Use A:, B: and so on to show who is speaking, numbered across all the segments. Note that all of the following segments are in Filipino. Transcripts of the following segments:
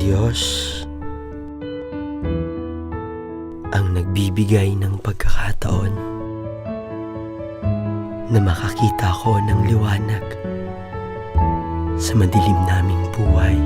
A: Diyos ang nagbibigay ng pagkakataon na makakita ko ng liwanag sa madilim naming buhay.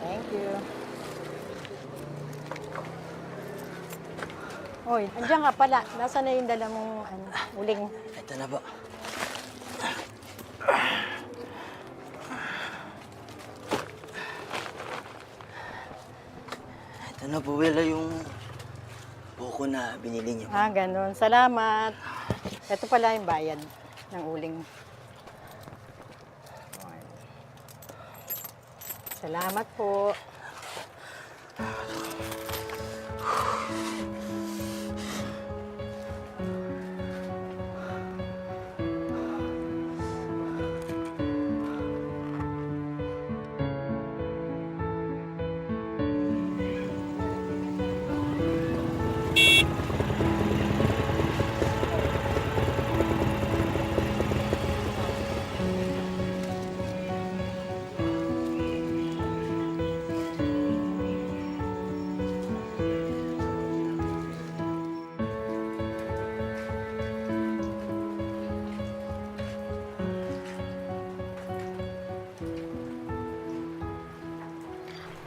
B: Thank you. Hoy, andiyan ka pala. Nasaan na yung dala mong uling?
A: Ito na po. Ito na po, Wela, yung buko na binili niyo.
B: Ganun. Salamat. Ito pala yung bayad ng uling. Salamat po.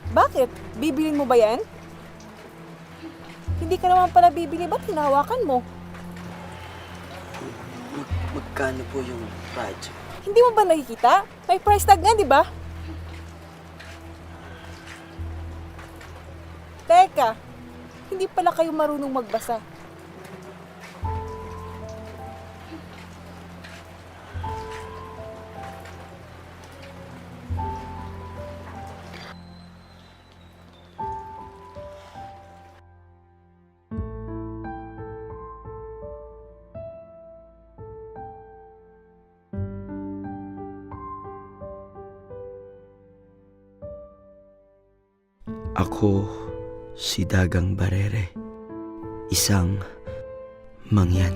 C: Bakit? Bibilin mo ba yan? Hindi ka naman pala bibili, ba't hinahawakan mo?
A: Magkano po yung price?
C: Hindi mo ba nakikita? May price tag nga, di ba? Teka, hindi pala kayo marunong magbasa.
A: Ako si Dagang Barere, isang mangyan.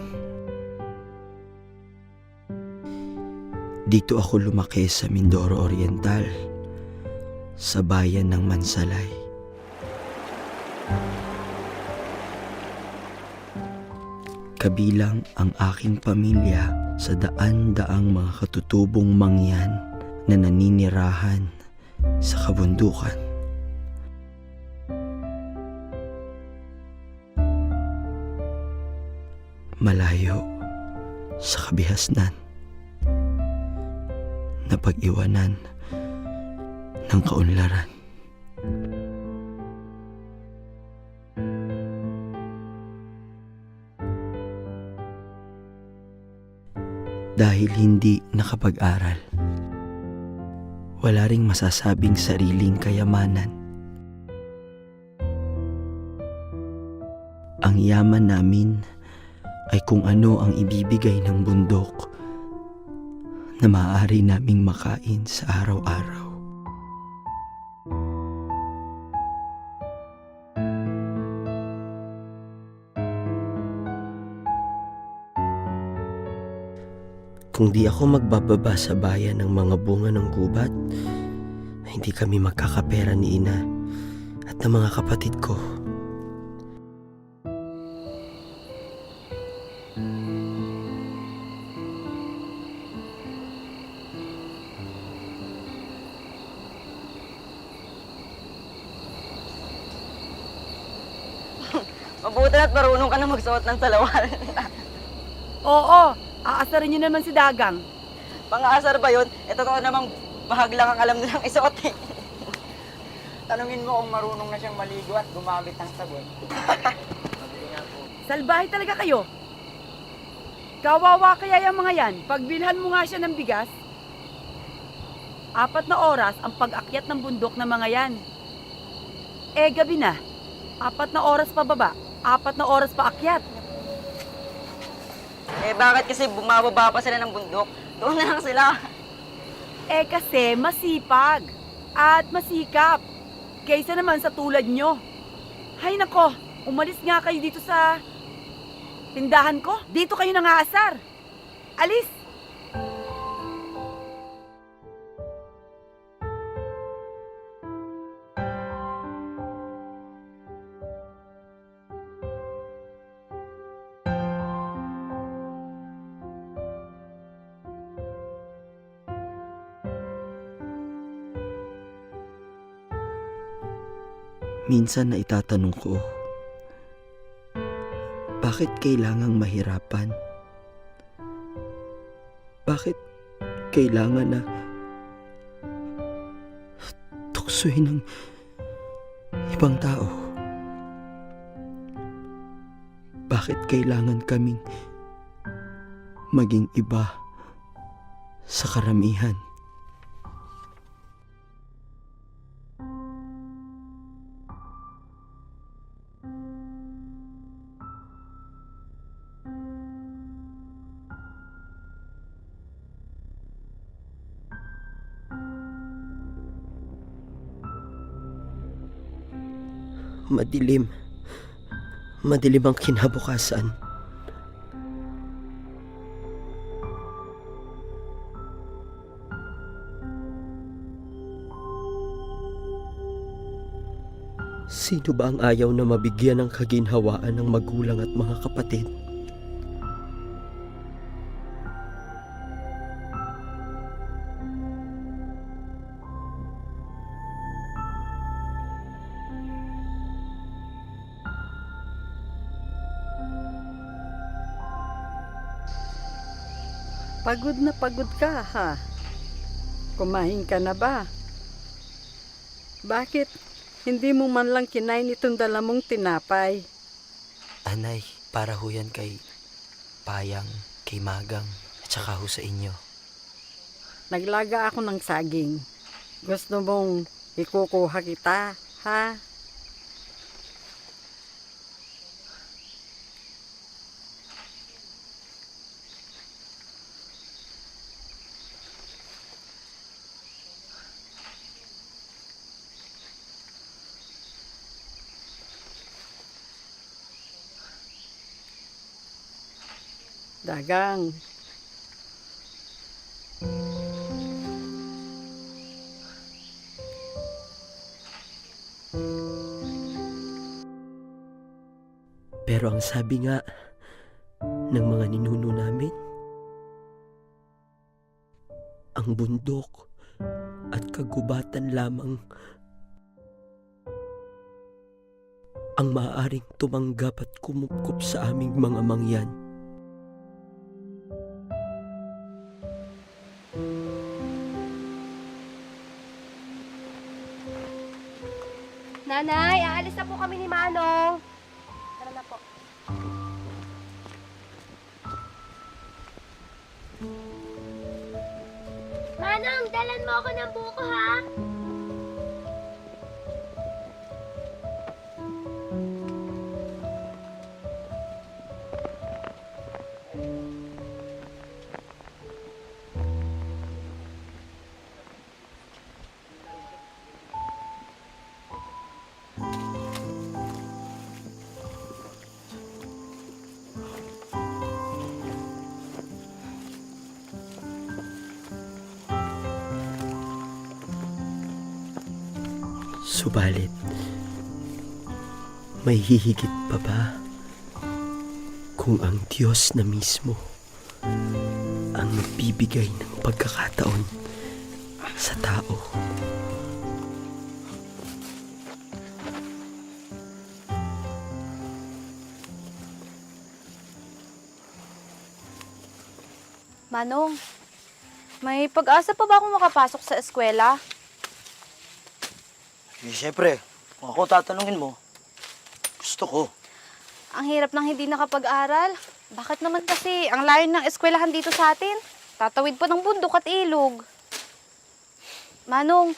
A: Dito ako lumaki sa Mindoro Oriental, sa bayan ng Mansalay. Kabilang ang aking pamilya sa daan-daang mga katutubong mangyan na naninirahan sa kabundukan. Malayo sa kabihasnan na pag-iwanan ng kaunlaran. Dahil hindi nakapag-aral, wala ring masasabing sariling kayamanan. Ang yaman namin ay kung ano ang ibibigay ng bundok na maaari naming makain sa araw-araw. Kung di ako magbababa sa bayan ng mga bunga ng gubat, hindi kami magkakapera ni Ina at ng mga kapatid ko.
D: Mabuti na't marunong ka na magsuot ng salawal.
C: Oo, aasarin niyo naman si Dagang.
D: Pang-aasar ba yun? Eh, totoo namang bahag lang ang alam nilang isuot eh. Tanungin mo kung marunong na siyang maligo at gumamit ng sabon.
C: Salbahe talaga kayo. Kawawa kaya yung mga yan. Pagbilhan mo nga siya ng bigas, 4 na oras ang pag-akyat ng bundok ng mga yan. Eh, gabi na. 4 na oras pa baba, 4 na oras pa akyat.
D: Eh, bakit kasi bumababa pa sila ng bundok? Doon na lang sila.
C: Eh, kasi masipag at masikap. Kaysa naman sa tulad nyo. Hay nako, umalis nga kayo dito sa tindahan ko. Dito kayo nangaasar. Alis!
A: Minsan na itatanong ko, bakit kailangang mahirapan? Bakit kailangan na tuksoin ng ibang tao? Bakit kailangan kaming maging iba sa karamihan? Madilim. Madilim ang kinabukasan. Sino ba ang ayaw na mabigyan ng kaginhawaan ng magulang at mga kapatid?
B: Pagod na pagod ka, ha? Kumain ka na ba? Bakit hindi mo man lang kinain itong dala mong tinapay?
A: Anay, para ho yan kay Payang, kay Magang, at saka ho sa inyo.
B: Naglaga ako ng saging. Gusto mong ikukuha kita, ha? Dagang.
A: Pero ang sabi nga ng mga ninuno namin, ang bundok at kagubatan lamang ang maaaring tumanggap at kumupkup sa aming mga mangyan.
E: Nanay, aalis na po kami ni Manong. Tara na po. Manong, dalan mo ako ng buko, ha?
A: Subalit, may hihigit pa ba kung ang Diyos na mismo ang nagbibigay ng pagkakataon sa tao?
F: Manong, may pag-asa pa ba akong makapasok sa eskwela?
G: Siyempre, kung ako tatanungin mo, gusto ko.
F: Ang hirap ng hindi nakapag-aral. Bakit naman kasi ang layo ng eskwelahan dito sa atin? Tatawid pa ng bundok at ilog. Manong,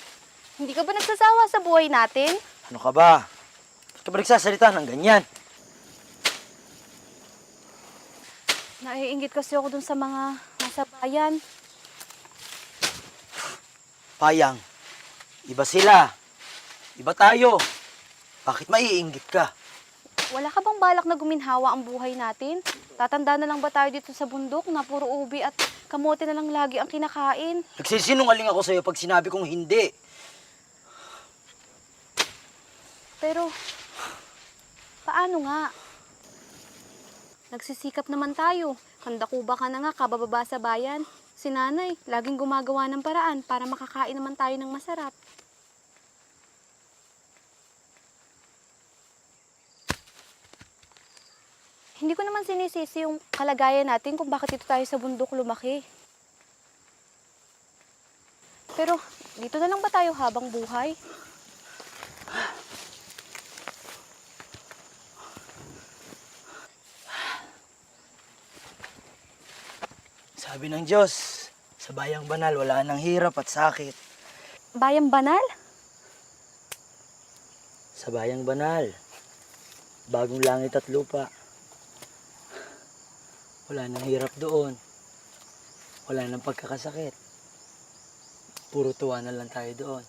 F: hindi ka ba nagsasawa sa buhay natin?
G: Ano ka ba? Ba't ka ba nagsasalita ng ganyan?
F: Naiinggit kasi ako dun sa mga nasa bayan.
G: Payang, iba sila. Iba tayo. Bakit maiinggit ka?
F: Wala ka bang balak na guminhawa ang buhay natin? Tatanda na lang ba tayo dito sa bundok na puro ubi at kamote na lang lagi ang kinakain?
G: Nagsisinungaling ako sa'yo pag sinabi kong hindi.
F: Pero, paano nga? Nagsisikap naman tayo. Kandakuba ka na nga, kabababa sa bayan. Si nanay, laging gumagawa ng paraan para makakain naman tayo ng masarap. Hindi ko naman sinisisi yung kalagayan natin kung bakit dito tayo sa bundok lumaki. Pero, dito na lang ba tayo habang buhay?
G: Sabi ng Diyos, sa bayang banal, wala nang hirap at sakit.
F: Bayang banal?
G: Sa bayang banal, bagong langit at lupa. Wala nang hirap doon. Wala nang pagkakasakit. Puro tuwa na lang tayo doon.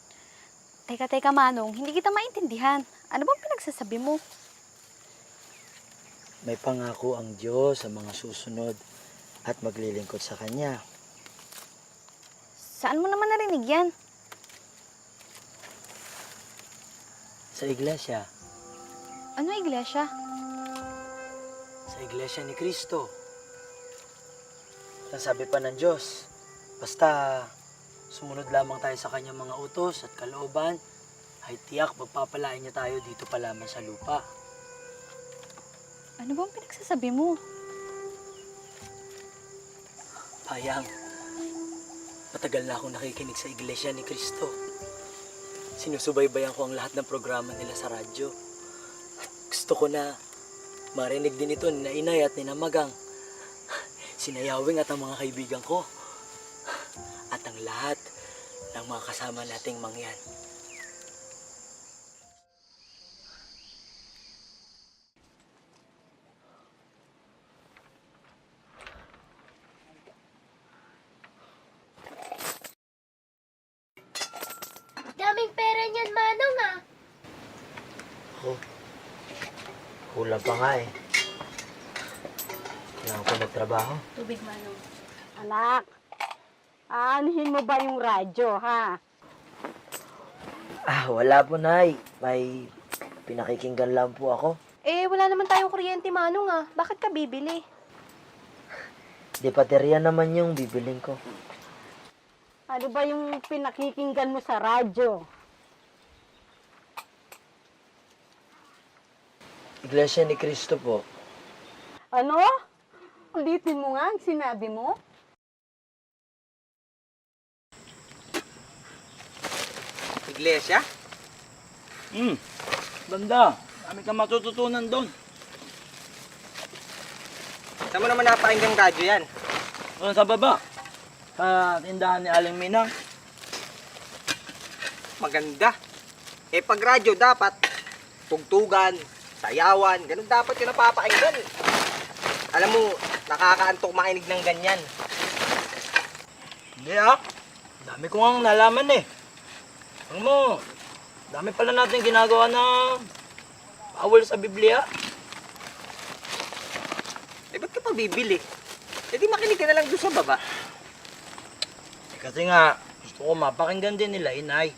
F: Teka, Manong, hindi kita maintindihan. Ano bang pinagsasabi mo?
G: May pangako ang Diyos sa mga susunod at maglilingkod sa Kanya.
F: Saan mo naman narinig yan?
G: Sa iglesia.
F: Ano iglesia?
G: Sa iglesia ni Kristo. Ang sabi pa ng Diyos, basta sumunod lamang tayo sa Kanyang mga utos at kalooban, ay tiyak magpapalain niya tayo dito pa lamang sa lupa.
F: Ano bang pinagsasabi mo?
G: Payang, matagal na akong nakikinig sa iglesia ni Kristo. Sinusubaybayan ko ang lahat ng programa nila sa radyo. Gusto ko na marinig din ito ni Inay at ni Magang, sinayawing at ang mga kaibigan ko, at ang lahat ng mga kasama nating mangyan.
E: Daming pera niyan, Manong, ah.
G: Oh, kulang pa nga eh. Kailangan ko magtrabaho.
F: Tubig, Manong.
B: Anak, aanhin mo ba yung radyo, ha?
G: Wala po, Nay. May pinakikinggan lang po ako.
E: Eh, wala naman tayong kuryente, Manong, ah. Bakit ka bibili?
G: Di baterya naman yung bibiling ko.
B: Ano ba yung pinakikinggan mo sa radyo?
G: Iglesia ni Kristo po.
B: Ano? Ulitin mo nga ang sinabi mo.
D: Iglesia?
H: Ganda. Dami kang matututunan doon.
D: Saan mo naman napakinggang radyo yan?
H: Doon sa baba. sa tindahan ni Aling Minang.
D: Maganda. Pag radyo dapat, tugtugan, sayawan, ganun dapat yung napapakinggan. Alam mo, nakakaantok makinig ng ganyan.
H: Hindi dami ko nga nalaman eh. Alam mo, dami pala natin ginagawa na bawal sa Biblia.
D: Ba't ka pa bibili? Di makinig ka na lang doon sa baba.
H: Kasi nga, gusto ko mapakinggan din nila, inay.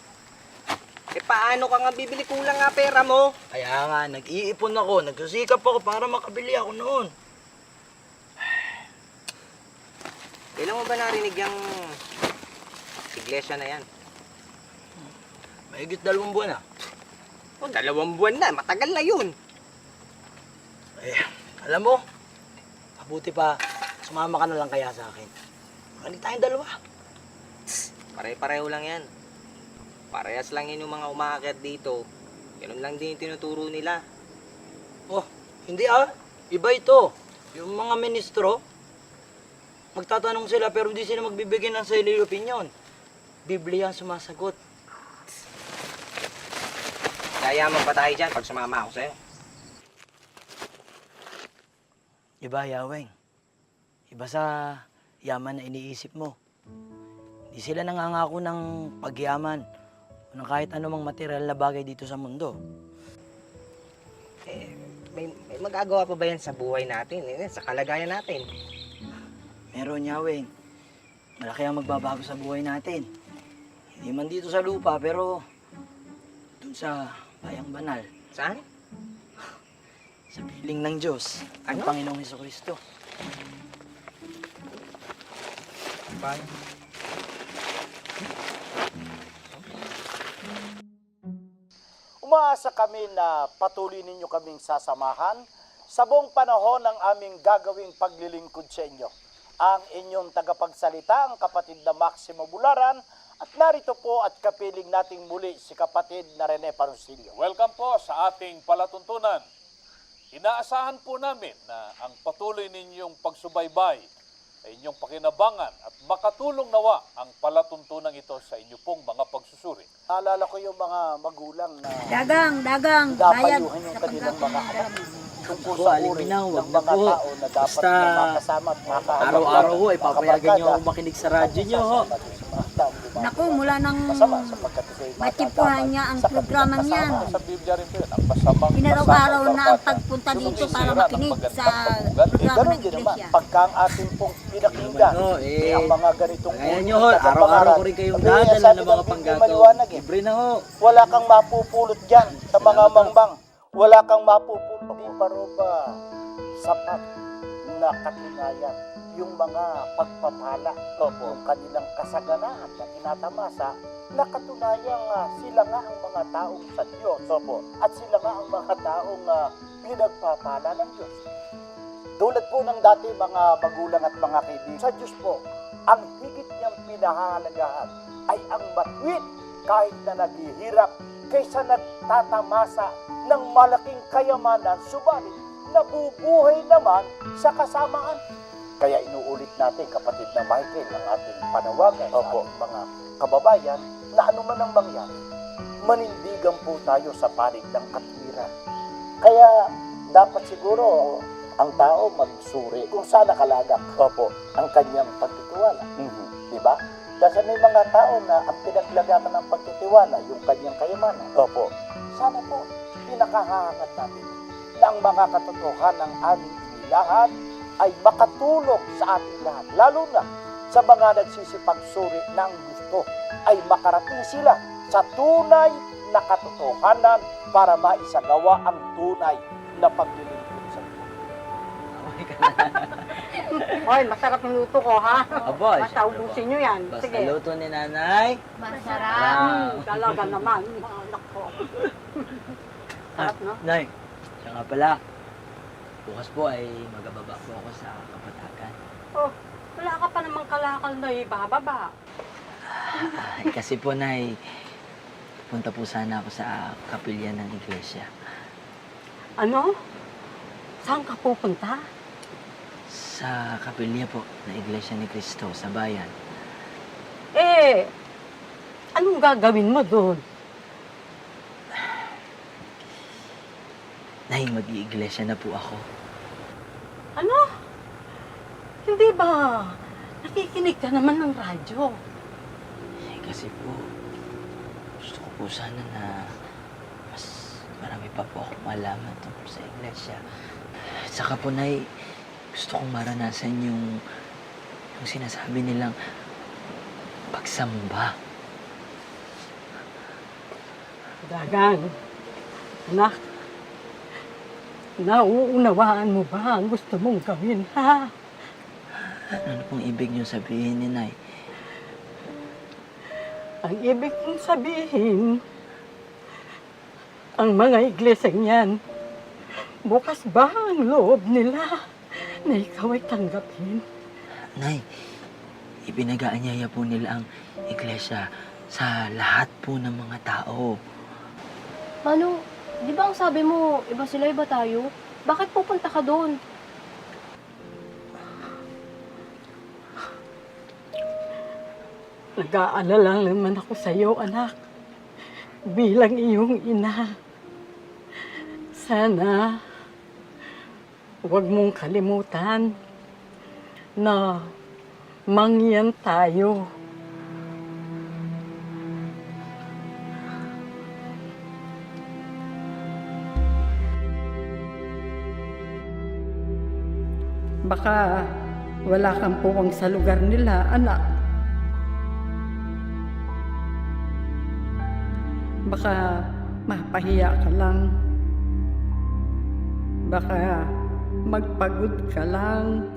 D: Paano ka nga bibili? Kulang nga pera mo.
H: Kaya nga, nag-iipon ako, nagsusikap ako para makabili ako noon.
D: Kailan mo ba narinig yung iglesia na yan?
H: Mahigit 2 buwan na.
D: 2 buwan na, matagal na yun.
H: Alam mo, mabuti pa, sumama ka na lang kaya sa akin. Makinig tayong 2.
D: Pare-pareho lang yan. Parehas lang yun yung mga umaakit dito. Ganun lang din yung tinuturo nila.
H: Oh, hindi iba ito. Yung mga ministro, magtatanong sila pero hindi sila magbibigay ng sarili opinion. Biblia ang sumasagot.
D: Yayaman pa tayo dyan pag sumama ako sa'yo.
H: Iba, Yaweng. Iba sa yaman na iniisip mo. Hindi sila nangangako ng pagyaman o ng kahit anumang material na bagay dito sa mundo.
D: May magagawa pa ba yan sa buhay natin? Sa kalagayan natin?
H: Meron, Yaweng. Malaki ang magbabago sa buhay natin. Hindi man dito sa lupa, pero dun sa bayang banal.
D: Saan?
H: Sa piling ng Diyos, ang
D: Ano?
H: Panginoong Hesukristo.
I: Umaasa kami na patuloy ninyo kaming sasamahan sa buong panahon ng aming gagawing paglilingkod sa inyo. Ang inyong tagapagsalita, ang kapatid na Maximo Bularan, at narito po at kapiling nating muli si kapatid na Rene Parusilio.
J: Welcome po sa ating palatuntunan. Inaasahan po namin na ang patuloy ninyong pagsubaybay sa inyong pakinabangan at makatulong nawa ang palatuntunan ito sa inyo pong mga pagsusuri.
I: Naalala ko yung mga magulang na
E: Dagang,
I: napayuhan yung kanilang mga anak tungkol
H: Ako,
I: sa
H: Aling
I: uri
H: Minang,
I: ng
H: wag na
I: mga
H: po.
I: tao na dapat
H: Basta,
I: na makasama at makahalap
H: Araw-araw ho,
I: ng
H: ipapayagan niyo
I: kabarkada.
H: ako makinig sa radyo niyo, ho.
E: Naku, mula nang
I: Masama sapagkat ito'y
E: matipuhan niya ang
I: sa
E: programang
I: kasama
E: yan.
J: Sa Biblia rin po yun, ang masamang
E: Inaraw-araw na ang
J: barkada,
E: pagpunta dito para
J: sumisira ng
E: makinig
J: magandang
E: sa
J: pag-uugali.
E: programa
I: Ganun
E: ng
I: din naman,
E: iglesia.
I: pagka ang ating pong pinakinggan,
H: Ano,
I: ang mga ganitong
H: Kaya
I: uri
H: nyo,
I: ng
H: ho,
I: tagapangaral,
H: araw-araw ko rin kayong
I: sabi niya,
H: dadala
I: sabi
H: ng mga
I: Biblia
H: panggagaw.
I: maliwanag eh,
H: Libre na, ho.
I: wala kang mapupulot dyan sa mga mangbang. Wala kang mapupulot. Di pa rin ba sapat na katunayan yung mga pagpapala yung kanilang kasaganaan na tinatamasa na katunayang sila nga ang mga taong sa Diyos. At sila nga ang mga taong pinagpapala ng Diyos. Tulad po ng dati mga magulang at mga kaibigan, sa Diyos po, ang higit niyang pinahahalagahan ay ang matuwid kahit na naghihirap kaysa nagtatamasa ng malaking kayamanan, subalit nabubuhay naman sa kasamaan. Kaya inuulit natin, kapatid na Michael, ang ating panawagan sa ating mga kababayan na anuman ang mangyari, manindigan po tayo sa panig ng katwiran. Kaya dapat siguro ang tao magsuri kung saan nakalagak ang kanyang pagtitiwala. Di ba? Dahil may mga tao na ang pinaglagakan ng pagtitiwala, yung kanyang kayamanan. Sana po, pinakahangad natin na ang mga katotohanan ng aming inilahat ay makatulong sa ating lahat. Lalo na sa mga nagsisipagsuri ng gusto ay makarating sila sa tunay na katotohanan para maisagawa ang tunay na paglilingkod sa Diyos.
B: Hoy, masarap yung luto ko, ha?
H: Aba,
B: Basta ubusin nyo yan.
H: Basta
B: Sige.
H: luto ni nanay.
F: Masarap.
B: Talaga naman, mga anak ko. Sarap, no?
H: Nay, siya nga pala. Bukas po ay magababa po ako sa Kapatagan.
B: Oh, wala ka pa namang kalakal na ibababa.
H: Ay, kasi po, Nay, punta po sana ako sa kapilya ng iglesia.
B: Ano? Saan ka pupunta?
H: Sa kapilya po ng Iglesia ni Cristo sa bayan.
B: Anong gagawin mo doon?
H: Nay, mag-iiglesia na po ako.
B: Ano? Hindi ba? Nakikinig ka naman ng radyo.
H: Kasi po, gusto ko po sana na mas marami pa po akong malaman tungkol sa iglesia. At saka po, Nay, gusto kong maranasan yung sinasabi nilang pagsamba.
B: Dagang, anak, nauunawaan mo ba ang gusto mong gawin, ha?
H: Ano pong ibig niyo sabihin ni Nay?
B: Ang ibig kong sabihin, ang mga iglesyang yan, bukas ba ang loob nila na ikaw ay tanggapin?
H: Nay, ibinag-aanyaya po nila ang iglesia sa lahat po ng mga tao.
E: Manong, di ba ang sabi mo, iba sila, iba tayo? Bakit pupunta ka doon?
B: Nag-aalala naman ako sa iyo, anak. Bilang iyong ina. Sana, huwag mong kalimutan na mangyan tayo. Baka wala kang puwang sa lugar nila, anak. Baka mapahiya ka lang. Baka magpagod ka lang.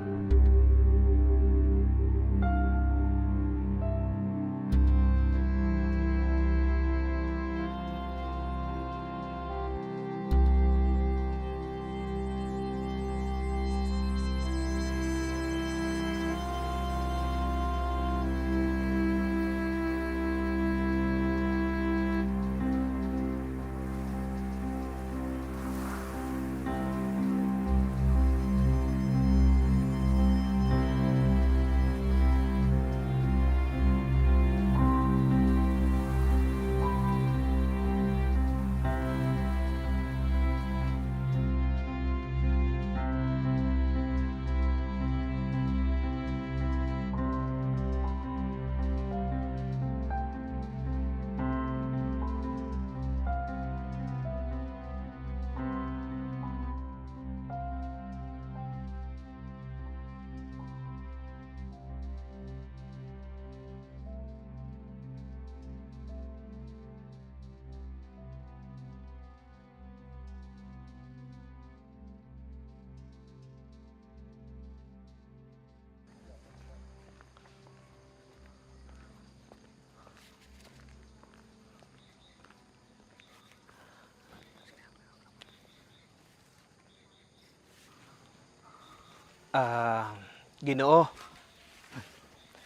K: Ginoo,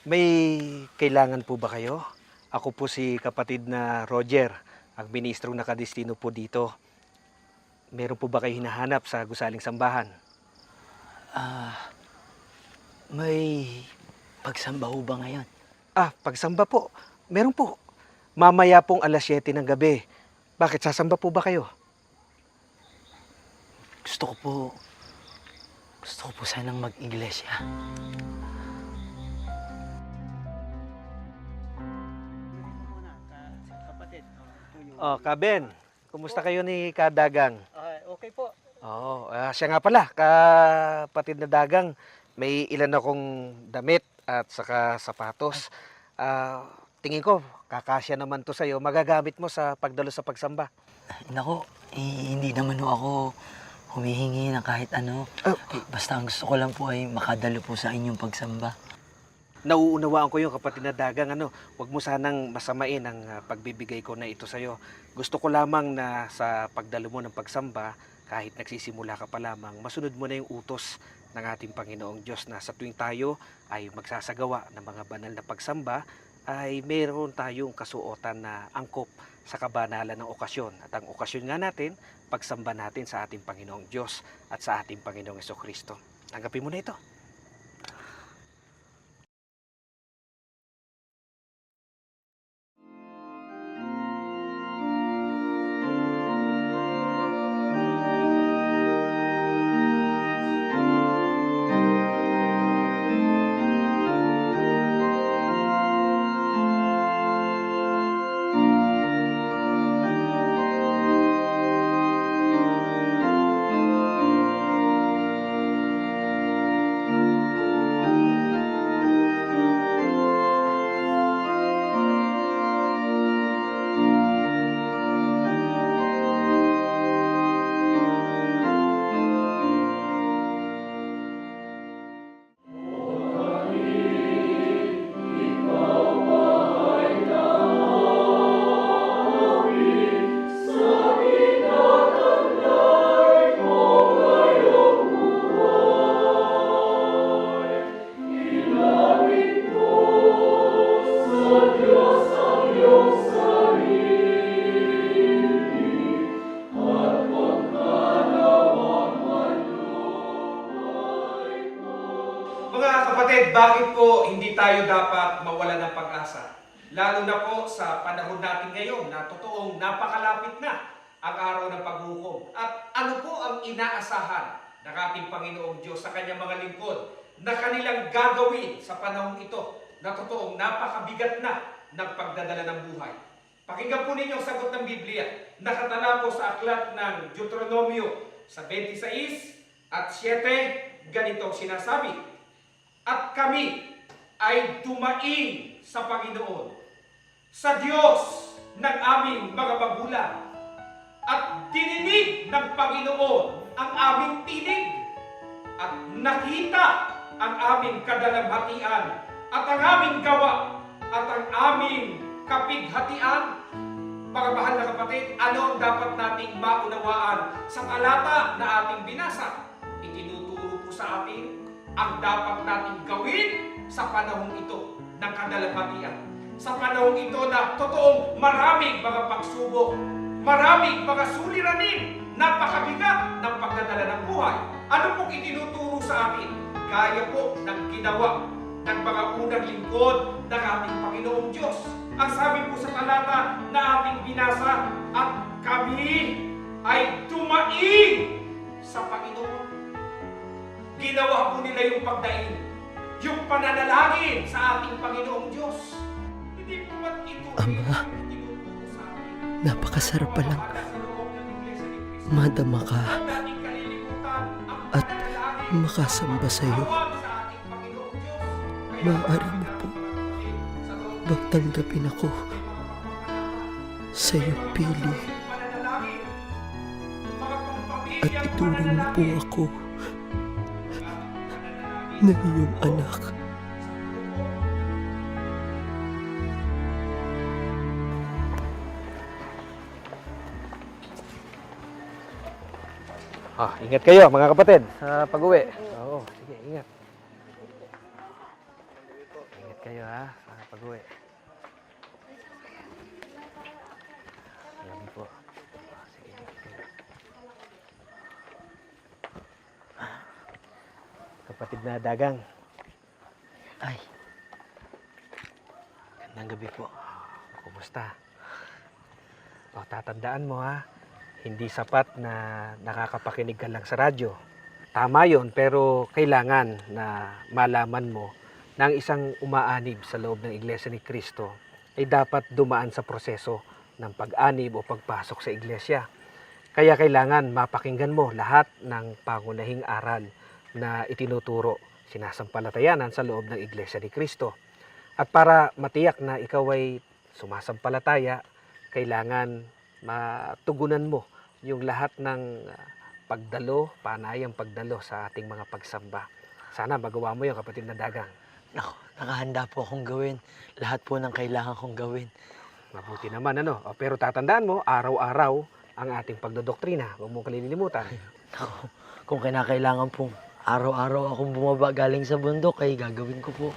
K: may kailangan po ba kayo? Ako po si kapatid na Roger, ang ministrong nakadestino po dito. Meron po ba kayo hinahanap sa gusaling sambahan?
H: May pagsamba ho ba ngayon?
K: Pagsamba po. Meron po. Mamaya pong alas 7 ng gabi. Bakit, sasamba po ba kayo?
H: Gusto ko po sanang mag-iglesia.
K: Kaben, kumusta kayo ni Kadagang?
D: Okay po.
K: Siya nga pala, kapatid na Dagang, may ilan akong damit at saka sapatos. Tingin ko, kakasya naman to sa'yo. Magagamit mo sa pagdalo sa pagsamba.
H: Nako, hindi naman ho ako humihingi ng kahit ano. Basta ang gusto ko lang po ay makadalo po sa inyong pagsamba.
K: Nauunawaan ko yung kapatid na Dagang. Huwag mo sanang masamain ang pagbibigay ko na ito sa'yo. Gusto ko lamang na sa pagdalo mo ng pagsamba, kahit nagsisimula ka pa lamang, masunod mo na yung utos ng ating Panginoong Diyos na sa tuwing tayo ay magsasagawa ng mga banal na pagsamba, ay mayroon tayong kasuotan na angkop sa kabanalan ng okasyon. At ang okasyon nga natin, pagsamba natin sa ating Panginoong Diyos at sa ating Panginoong Jesucristo. Tanggapin mo na ito. kapatid, bakit po hindi tayo dapat mawala ng pag-asa? Lalo na po sa panahon natin ngayon na totoong napakalapit na ang araw ng paghukom. At ano po ang inaasahan ng ating Panginoong Diyos sa kanyang mga lingkod na kanilang gagawin sa panahon ito na totoong napakabigat na ng pagdadala ng buhay? Pakinggan po ninyo ang sagot ng Biblia. Nakatala po sa aklat ng Deuteronomio sa 26 at 7, ganito sinasabi, "At kami ay dumaing sa Panginoon, sa Diyos ng aming mga magulang, at dininig ng Panginoon ang aming tinig, at nakita ang aming kadalamhatian, at ang aming gawa, at ang aming kapighatian." Mga mahal na kapatid, ano ang dapat nating maunawaan sa talata na ating binasa? Itinuturo po sa atin ang dapat nating gawin sa panahong ito ng kadalamhatian. Sa panahong ito na totoong maraming mga pagsubok, maraming mga suliranin, napakabigat ng pagdadala ng buhay. Ano pong itinuturo sa atin? Gaya po ng ginawa ng mga unang lingkod ng ating Panginoong Diyos. Ang sabi po sa talata na ating binasa, "At kami ay dumaing sa Panginoon." Ginawa po nila yung pagdaing, yung pananalangin sa ating Panginoong Diyos. Hindi po ba't ito
A: Ama, napakasarap palang madama ka at makasamba sa iyo. Maaari mo po bang tanggapin ako sa iyong pili at ituring mo po ako na iyong anak?
K: Ingat kayo mga kapatid sa pag-uwi. Oo, sige, ingat. Ingat kayo ha, sa pag-uwi. Salamat po. Sige, ingat kayo. Kapatid na dagang.
H: Ay, gandang gabi po.
K: Kumusta? O, tatandaan mo ha, hindi sapat na nakakapakinig ka lang sa radyo. Tama yon, pero kailangan na malaman mo na ang isang umaanib sa loob ng Iglesia ni Cristo ay dapat dumaan sa proseso ng pag-anib o pagpasok sa iglesia. Kaya kailangan mapakinggan mo lahat ng pangunahing aral na itinuturo, sinasampalatayanan sa loob ng Iglesia ni Cristo. At para matiyak na ikaw ay sumasampalataya, kailangan matugunan mo yung lahat ng pagdalo, panayang pagdalo sa ating mga pagsamba. Sana magawa mo yung kapatid na dagang.
H: Naku, nakahanda po akong gawin. Lahat po ng kailangan kong gawin.
K: Mabuti naman ano. O, pero tatandaan mo, araw-araw ang ating pagdodoktrina. Huwag mong kalilimutan.
H: Naku, kung kinakailangan pong araw-araw akong bumaba galing sa bundok, ay gagawin ko po.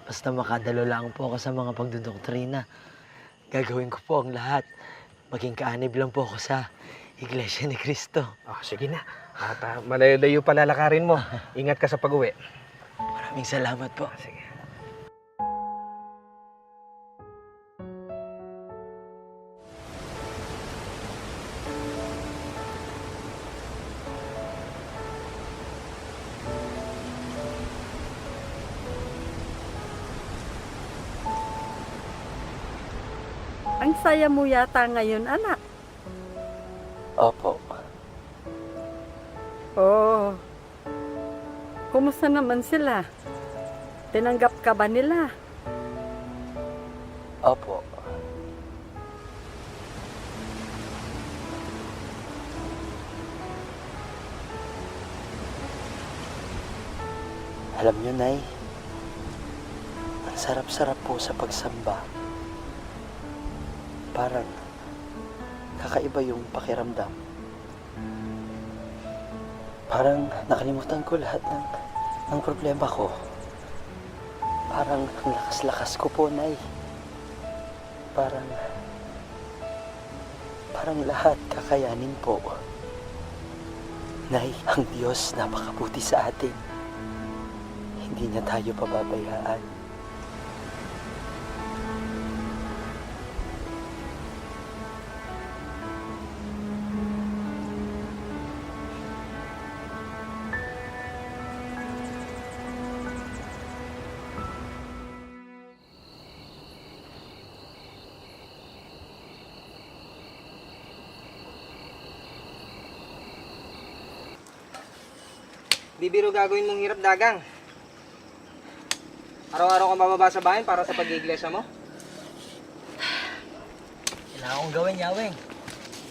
H: Basta makadalo lang po ako sa mga pagdodoktrina. Gagawin ko po ang lahat. Maging kaanib lang po ako sa Iglesia ni Cristo.
K: Oh, sige na. At malayo-layo palalakarin mo. Ingat ka sa pag-uwi.
H: Maraming salamat po.
K: Sige.
B: Ang saya mo yata ngayon, anak.
H: Opo.
B: Oo. Kumusta naman sila? Tinanggap ka ba nila?
H: Opo. Alam niyo, Nay, ang sarap-sarap po sa pagsamba. Parang kakaiba yung pakiramdam. Parang nakalimutan ko lahat ng problema ko. Parang ang lakas-lakas ko po, Nay. Parang lahat kakayanin po. Nay, ang Diyos napakabuti sa atin. hindi niya tayo pababayaan.
D: Bibiro gagawin mong hirap dagang. Araw-araw ka mababa sa bayan para sa pag-iglesia mo?
H: Kailangan kong gawin, Yaweng.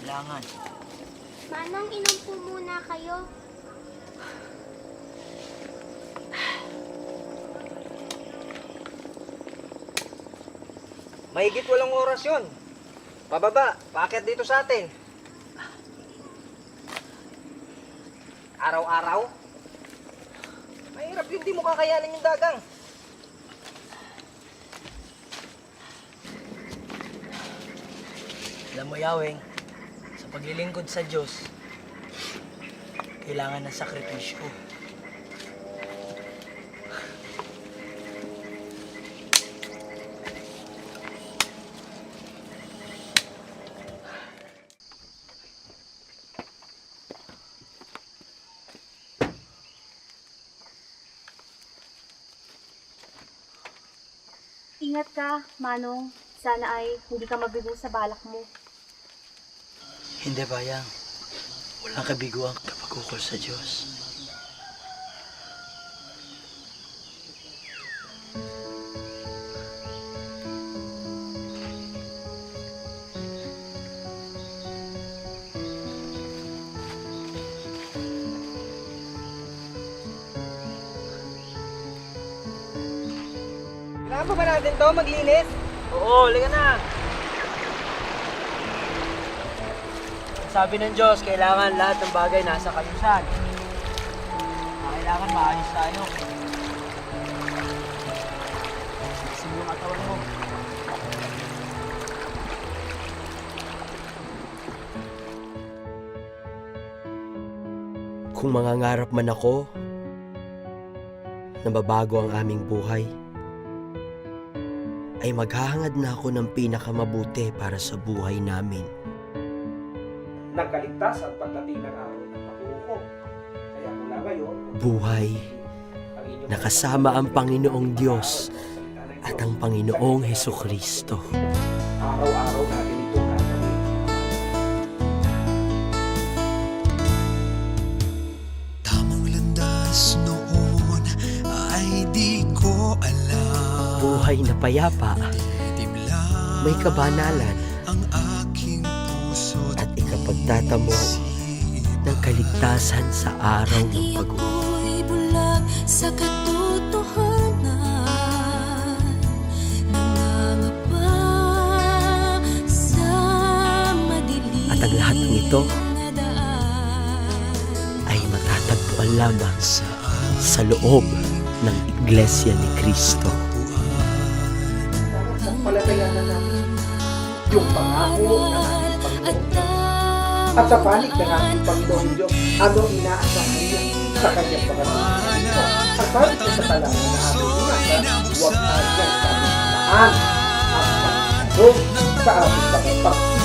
H: Kailangan.
L: Manang, inom po muna kayo.
D: Mahigit 8 oras yun. Pababa, paakyat dito sa atin. Araw-araw? Mahirap yun, di mo kakayanin yung dagang.
H: Alam mo, Yaweng, sa paglilingkod sa Diyos, kailangan ng sakripisyo.
F: Ingat ka, Manong. Sana ay hindi ka mabigo sa balak mo.
H: Hindi, Bayang. Walang kabiguan kapag ukol sa Diyos.
D: Kailangan pa ba natin to maglinis?
H: Oo, liga na! Sabi ng Diyos, kailangan lahat ng bagay nasa kayusan. Kailangan maayos tayo. Siksin yung katawan mo.
A: Kung mangangarap man ako na mabago ang aming buhay, ay maghahangad na ako ng pinakamabuti para sa buhay namin.
K: Nagkaligtas at pagdating ng araw ng paghuhukom. Kaya mula ngayon,
A: Buhay na kasama ang Panginoong Diyos at ang Panginoong Hesukristo.
K: araw-araw natin ito gagawin.
M: Tamang landas noon ay di ko alam.
A: Buhay na payapa, may kabanalan,
M: Ang aking puso
A: at ikapagtatamo ng kaligtasan sa araw ng pag-uwi.
M: ako'y bulag sa katotohanan. Nangangapa sa madilim
A: At ang lahat ng ito
M: na daan.
A: ay matatagpuan lamang sa loob ng Iglesia ni Cristo.
I: Palatayanan natin yung pangako ng ating Panginoon Diyos. At sa panig ng ating Panginoon Diyos, ano inaasahan niya sa kanyang pangalaman. At sabi ko sa talata na ating inasa, huwag natin sa ating taan at pagkakasong sa ating pagkakasong.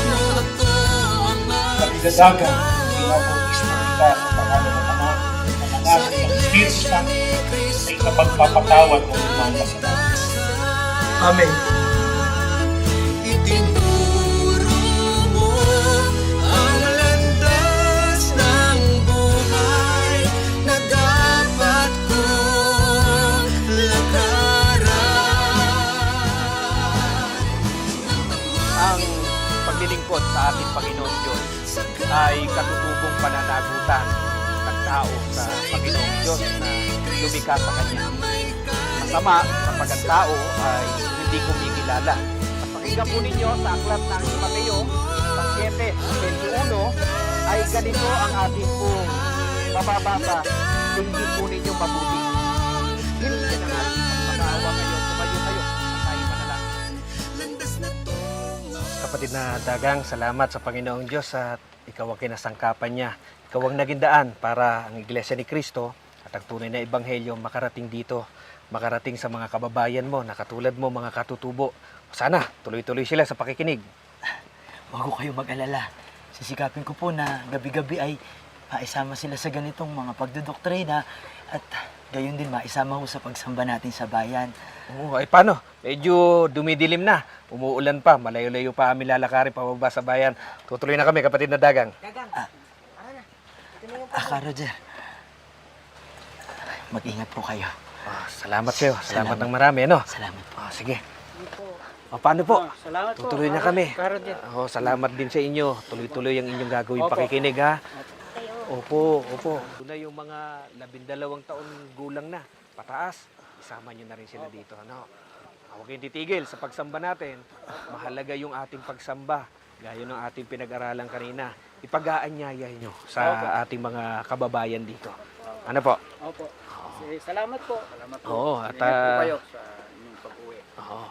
J: Kapigadagan, pinapagis mo kita sa pangalan ng Ama, ng Anak, ng Espiritu Santo, sa ikapagpapatawad mo ng mga kasalanan.
H: Amen.
M: Itinuro mo ang landas ng buhay na dapat kong lakaran.
K: Ang paglilingkod sa ating Panginoon Diyos ay katutubong pananagutan ng tao sa Panginoong Diyos na lumikha sa Kanya. Masama kapag ang tao ay hindi kumikilala. At pakinggan po ninyo sa aklat ng Mateo, sa 7:21, ay ganito ang ating pong mababasa. Tingin po ninyo mabuti. Hindi na ating pagpapaawa ngayon. Tumayo kayo at tayo manalangin. Kapatid na Dagang, salamat sa Panginoong Diyos at ikaw ang kinasangkapan niya. Ikaw ang naging daan para ang Iglesia ni Cristo at at ang tunay na ebanghelyo makarating dito, makarating sa mga kababayan mo na katulad mo, mga katutubo. Sana tuloy-tuloy sila sa pakikinig.
H: Huwag ko kayo mag-alala. Sisikapin ko po na gabi-gabi ay maisama sila sa ganitong mga pagdodoktrina at gayon din maisama ko sa pagsamba natin sa bayan.
K: Oo, ay paano? Medyo dumidilim na. Umuulan pa, malayo-layo pa kami lalakarin pababa sa bayan. Tutuloy na kami, kapatid na dagang.
H: Roger. Mag-ingat po kayo.
K: Salamat sa'yo. Salamat ng marami, ano?
H: Salamat po.
K: Sige. Paano po?
B: Salamat po.
K: Tutuloy na kami.
B: Roger.
K: Salamat din sa inyo. Tuloy-tuloy ang inyong gagawin pakikinig, ha? Opo. Ito na yung mga 12 taon gulang na, pataas. Isama nyo na rin sila dito, ano? Huwag kayong titigil sa pagsamba natin. Mahalaga yung ating pagsamba. Gaya ng ating pinag-aralan kanina. Ipag-aanyaya nyo sa ating mga kababayan dito. Ano po?
B: Opo. Salamat po.
K: Oo, at
B: Ingat po kayo sa inyong pag-uwi.
K: Oo.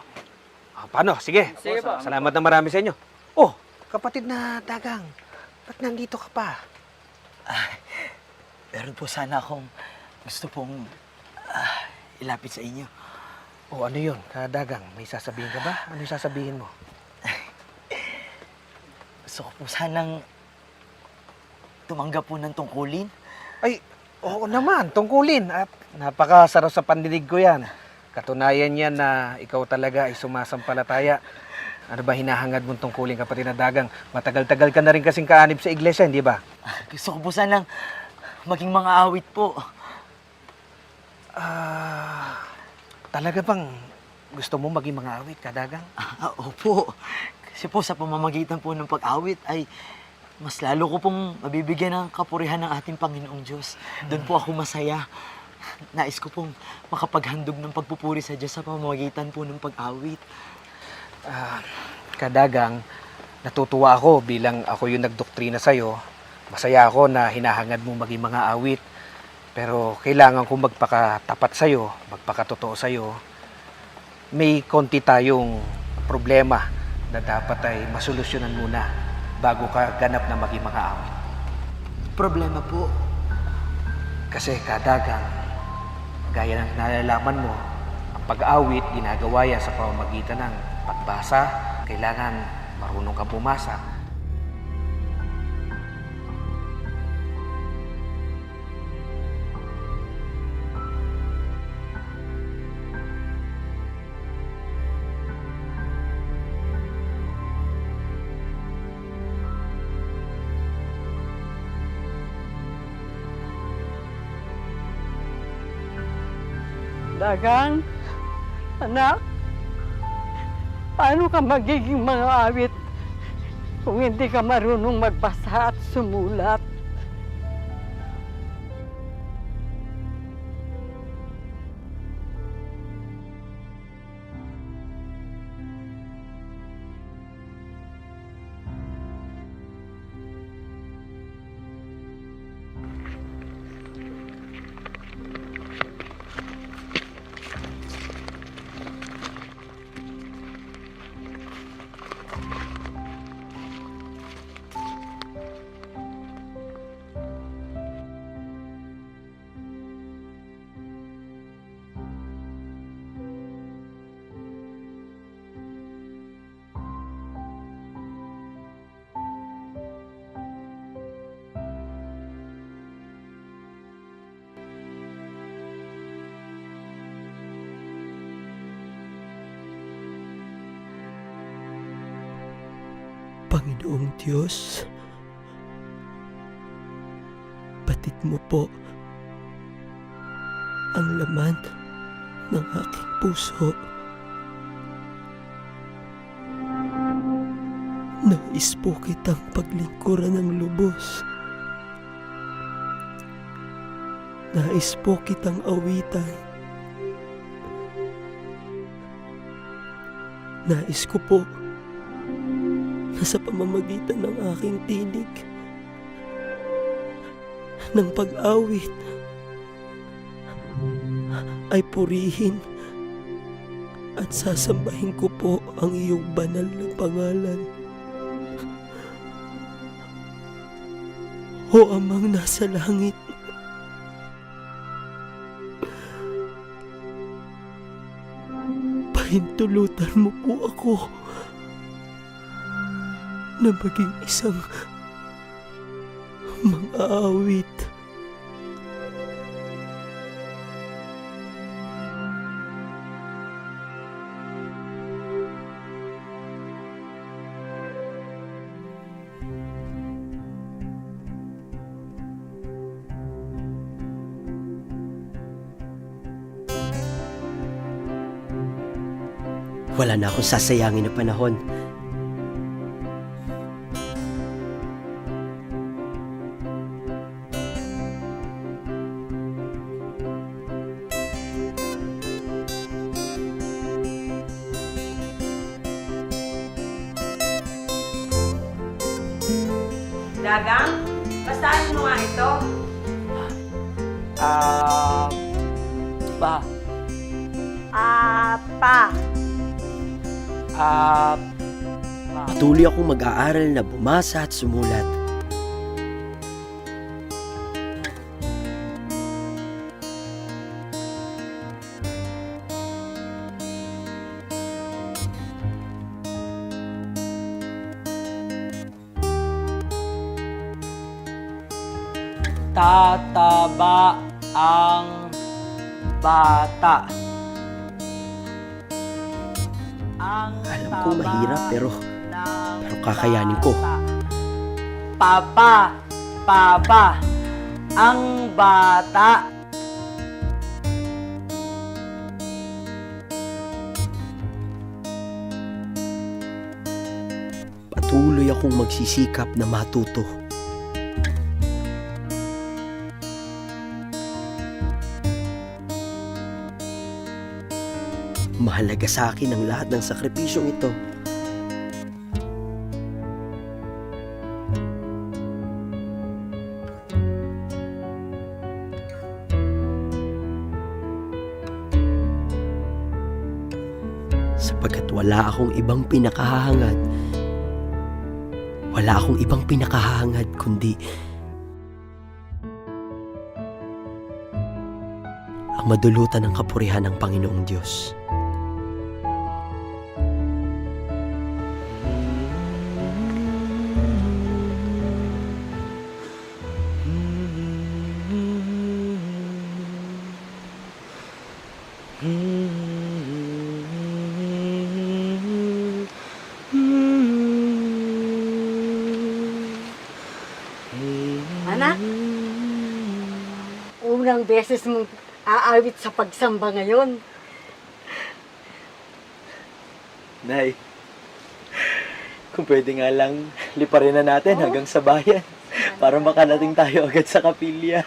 K: Paano? Sige.
B: Sige po.
K: Salamat na marami sa inyo. Oh, kapatid na dagang. Ba't nandito ka pa?
H: Meron po sana akong gusto pong ilapit sa inyo.
K: Oh, ano yun? Kadagang, may sasabihin ka ba? Ano yung sasabihin mo?
H: Gusto ko po sanang tumanggap po ng tungkulin.
K: Ay, oo naman, tungkulin. At napakasarap sa pandinig ko yan. Katunayan yan na ikaw talaga ay sumasampalataya. Ano ba hinahangad mong tungkulin, kapatid na dagang? Matagal-tagal ka na rin kasing kaanib sa iglesia, hindi ba?
H: Gusto ko po sanang maging mga awit po.
K: Talaga bang gusto mo maging mga awit, kadagang?
H: Opo. Kasi po sa pamamagitan po ng pag-awit ay mas lalo ko pong mabibigyan ng kapurihan ng ating Panginoong Diyos. Doon po ako masaya. Nais ko pong makapaghandog ng pagpupuri sa Diyos sa pamamagitan po ng pag-awit.
K: Kadagang, natutuwa ako bilang ako yung nagdoktrina sa'yo. Masaya ako na hinahangad mo maging mga awit. Pero kailangan kong magpakatapat sa'yo, magpakatotoo sa'yo. May konti tayong problema na dapat ay masolusyonan muna bago ka ganap na maging mga awit.
H: Problema po.
K: Kasi kadagang, gaya ng nalalaman mo, ang pag-awit ginagawa yan sa pamamagitan ng pagbasa. Kailangan marunong kang bumasa.
B: Dagang, anak, paano ka magiging mga awit kung hindi ka marunong magbasa at sumulat?
A: Panginoong Diyos, batid mo po ang laman ng aking puso. Nais po kitang paglingkuran ng lubos. Nais po kitang awitan. Nais ko po na sa pamamagitan ng aking tinig, ng pag-awit, ay purihin at sasambahin ko po ang iyong banal na pangalan. O Amang nasa langit, pahintulutan mo po ako na maging isang mang-aawit. Wala na akong sasayangin na panahon.
C: Dagang, basahin mo nga ito.
H: Pa.
C: Apa.
A: Patuloy akong mag-aaral na bumasa at sumulat.
H: Tataba ang bata.
A: Alam ko mahirap pero kakayanin ko.
H: Papa, ang bata.
A: Patuloy akong magsisikap na matuto. Mahalaga sa akin ang lahat ng sakripisyong ito. Sapagkat wala akong ibang pinakahahangad. Wala akong ibang pinakahahangad kundi ang madulutan ng kapurihan ng Panginoong Diyos.
B: Anak, unang beses mong aawit sa pagsamba ngayon.
G: Nay, kung pwede nga lang, liparin na natin hanggang sa bayan para makarating tayo agad sa kapilya.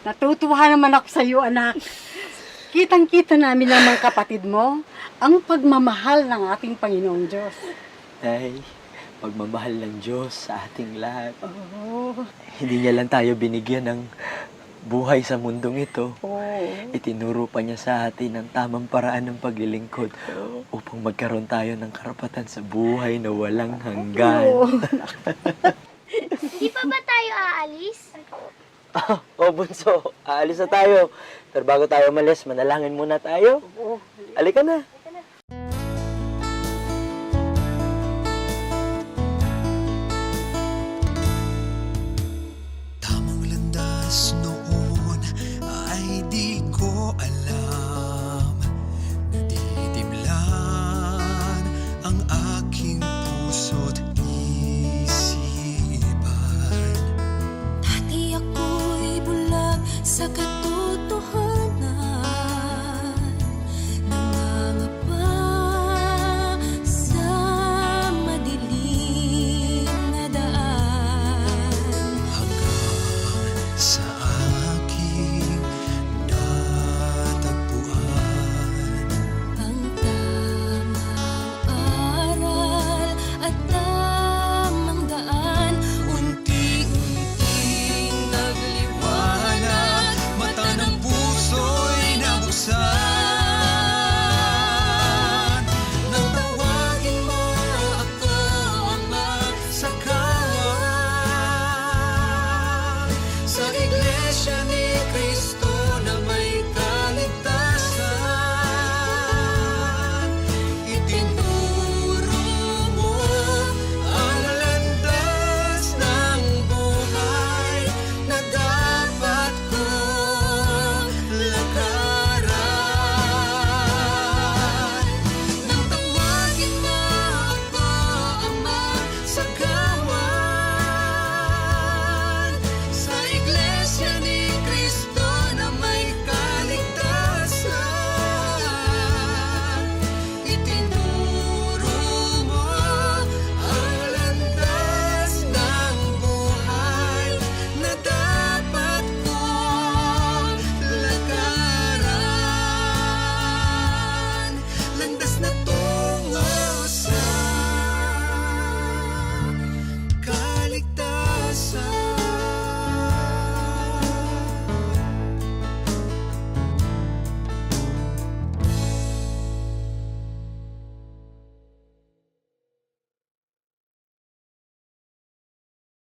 B: Natutuwa naman ako sa iyo, anak. Kitang-kita namin naman kapatid mo ang pagmamahal ng ating Panginoong Diyos.
G: Nay, pagmamahal ng Diyos sa ating lahat.
B: Oo.
G: Hindi niya lang tayo binigyan ng buhay sa mundong ito.
B: Oo.
G: Itinuro pa niya sa atin ang tamang paraan ng paglilingkod upang magkaroon tayo ng karapatan sa buhay na walang hanggan.
L: Hindi pa ba tayo aalis?
G: Bunso, aalis na tayo. Pero bago tayo umalis, manalangin muna tayo. Halika na.
M: Tamang landas noon ay di ko alam.